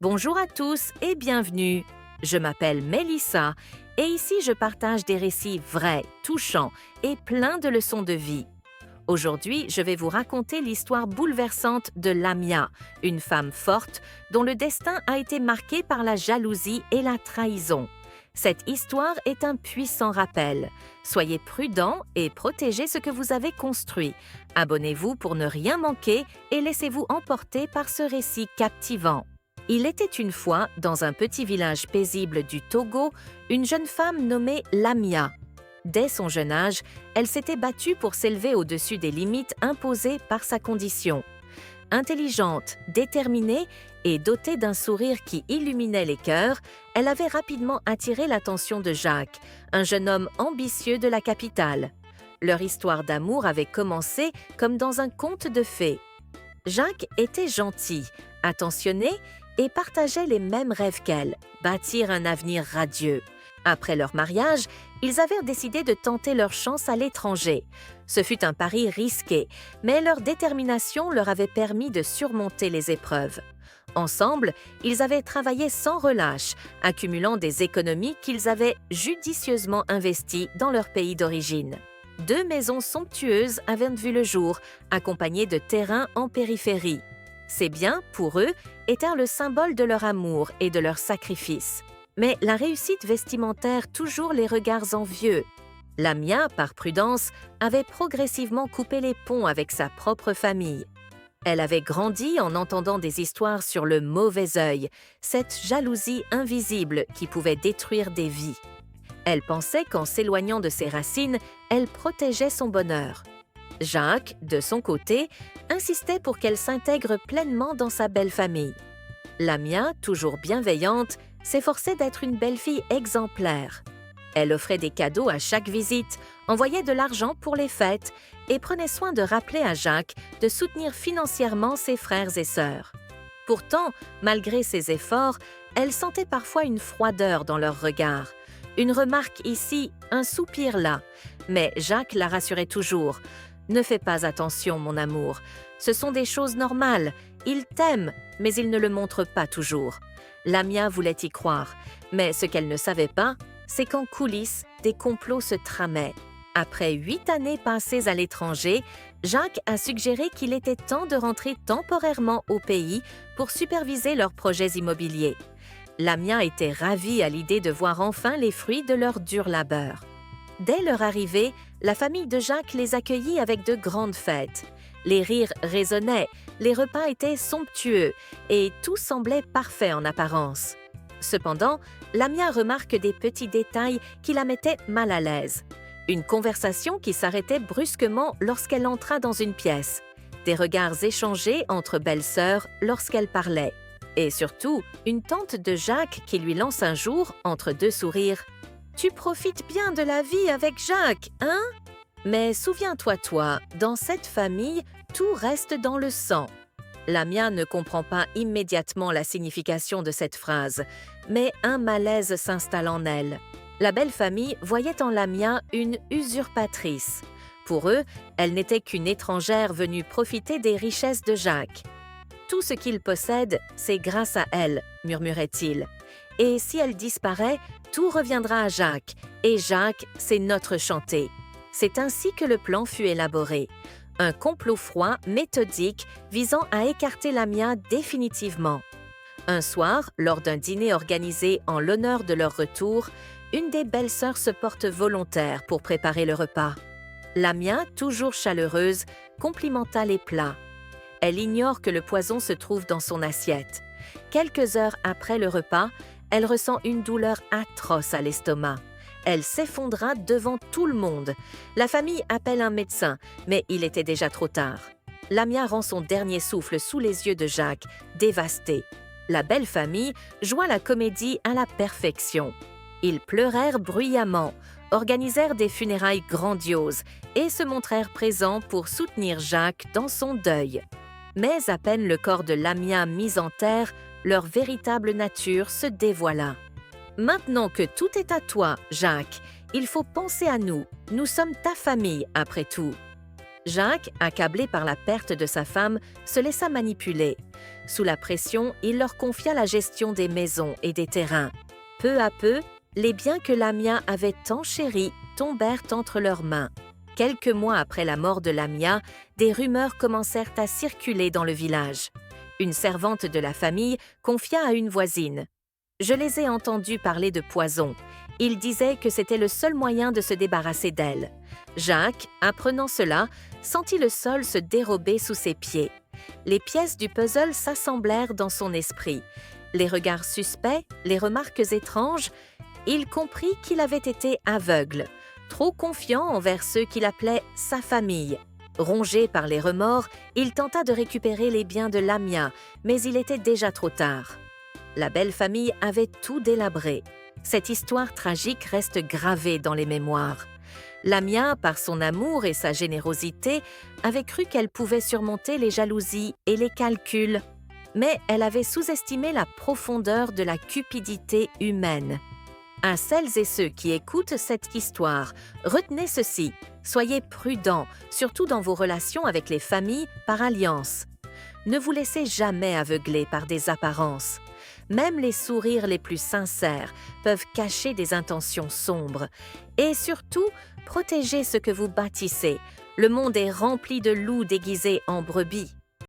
Bonjour à tous et bienvenue. Je m'appelle Mélissa et ici je partage des récits vrais, touchants et pleins de leçons de vie. Aujourd'hui, je vais vous raconter l'histoire bouleversante de Lamia, une femme forte dont le destin a été marqué par la jalousie et la trahison. Cette histoire est un puissant rappel. Soyez prudents et protégez ce que vous avez construit. Abonnez-vous pour ne rien manquer et laissez-vous emporter par ce récit captivant. Il était une fois, dans un petit village paisible du Togo, une jeune femme nommée Lamia. Dès son jeune âge, elle s'était battue pour s'élever au-dessus des limites imposées par sa condition. Intelligente, déterminée et dotée d'un sourire qui illuminait les cœurs, elle avait rapidement attiré l'attention de Jacques, un jeune homme ambitieux de la capitale. Leur histoire d'amour avait commencé comme dans un conte de fées. Jacques était gentil, attentionné et partageait les mêmes rêves qu'elle, bâtir un avenir radieux. Après leur mariage, ils avaient décidé de tenter leur chance à l'étranger. Ce fut un pari risqué, mais leur détermination leur avait permis de surmonter les épreuves. Ensemble, ils avaient travaillé sans relâche, accumulant des économies qu'ils avaient judicieusement investies dans leur pays d'origine. 2 maisons somptueuses avaient vu le jour, accompagnées de terrains en périphérie. Ces biens, pour eux, étaient le symbole de leur amour et de leur sacrifice. Mais la réussite vestimentaire toujours les regards envieux. Lamia, par prudence, avait progressivement coupé les ponts avec sa propre famille. Elle avait grandi en entendant des histoires sur le mauvais œil, cette jalousie invisible qui pouvait détruire des vies. Elle pensait qu'en s'éloignant de ses racines, elle protégeait son bonheur. Jacques, de son côté, insistait pour qu'elle s'intègre pleinement dans sa belle famille. Lamia, toujours bienveillante, s'efforçait d'être une belle-fille exemplaire. Elle offrait des cadeaux à chaque visite, envoyait de l'argent pour les fêtes et prenait soin de rappeler à Jacques de soutenir financièrement ses frères et sœurs. Pourtant, malgré ses efforts, elle sentait parfois une froideur dans leurs regards. Une remarque ici, un soupir là. Mais Jacques la rassurait toujours. « Ne fais pas attention, mon amour. Ce sont des choses normales. Il t'aime, mais il ne le montre pas toujours. » Lamia voulait y croire, mais ce qu'elle ne savait pas, c'est qu'en coulisses, des complots se tramaient. Après 8 années passées à l'étranger, Jacques a suggéré qu'il était temps de rentrer temporairement au pays pour superviser leurs projets immobiliers. Lamia était ravie à l'idée de voir enfin les fruits de leur dur labeur. Dès leur arrivée, la famille de Jacques les accueillit avec de grandes fêtes. Les rires résonnaient, les repas étaient somptueux et tout semblait parfait en apparence. Cependant, Lamia remarque des petits détails qui la mettaient mal à l'aise. Une conversation qui s'arrêtait brusquement lorsqu'elle entra dans une pièce. Des regards échangés entre belles-sœurs lorsqu'elle parlait. Et surtout, une tante de Jacques qui lui lance un jour, entre 2 sourires, « Tu profites bien de la vie avec Jacques, hein ?» Mais souviens-toi, toi, dans cette famille, tout reste dans le sang. Lamia ne comprend pas immédiatement la signification de cette phrase, mais un malaise s'installe en elle. La belle famille voyait en Lamia une usurpatrice. Pour eux, elle n'était qu'une étrangère venue profiter des richesses de Jacques. « Tout ce qu'il possède, c'est grâce à elle, » murmurait-il. « Et si elle disparaît, tout reviendra à Jacques, et Jacques, c'est notre chanté. » C'est ainsi que le plan fut élaboré. Un complot froid, méthodique, visant à écarter Lamia définitivement. Un soir, lors d'un dîner organisé en l'honneur de leur retour, une des belles-sœurs se porte volontaire pour préparer le repas. Lamia, toujours chaleureuse, complimenta les plats. Elle ignore que le poison se trouve dans son assiette. Quelques heures après le repas, elle ressent une douleur atroce à l'estomac. Elle s'effondra devant tout le monde. La famille appelle un médecin, mais il était déjà trop tard. Lamia rend son dernier souffle sous les yeux de Jacques, dévasté. La belle famille joua la comédie à la perfection. Ils pleurèrent bruyamment, organisèrent des funérailles grandioses et se montrèrent présents pour soutenir Jacques dans son deuil. Mais à peine le corps de Lamia mis en terre, leur véritable nature se dévoila. « Maintenant que tout est à toi, Jacques, il faut penser à nous. Nous sommes ta famille, après tout. » Jacques, accablé par la perte de sa femme, se laissa manipuler. Sous la pression, il leur confia la gestion des maisons et des terrains. Peu à peu, les biens que Lamia avait tant chéris tombèrent entre leurs mains. Quelques mois après la mort de Lamia, des rumeurs commencèrent à circuler dans le village. Une servante de la famille confia à une voisine. « Je les ai entendus parler de poison. Ils disaient que c'était le seul moyen de se débarrasser d'elle. » Jacques, apprenant cela, sentit le sol se dérober sous ses pieds. Les pièces du puzzle s'assemblèrent dans son esprit. Les regards suspects, les remarques étranges, il comprit qu'il avait été aveugle, trop confiant envers ceux qu'il appelait sa famille. Rongé par les remords, il tenta de récupérer les biens de Lamia, mais il était déjà trop tard. La belle famille avait tout délabré. Cette histoire tragique reste gravée dans les mémoires. Lamia, par son amour et sa générosité, avait cru qu'elle pouvait surmonter les jalousies et les calculs. Mais elle avait sous-estimé la profondeur de la cupidité humaine. À celles et ceux qui écoutent cette histoire, retenez ceci, soyez prudents, surtout dans vos relations avec les familles par alliance. Ne vous laissez jamais aveugler par des apparences. Même les sourires les plus sincères peuvent cacher des intentions sombres. Et surtout, protégez ce que vous bâtissez. Le monde est rempli de loups déguisés en brebis.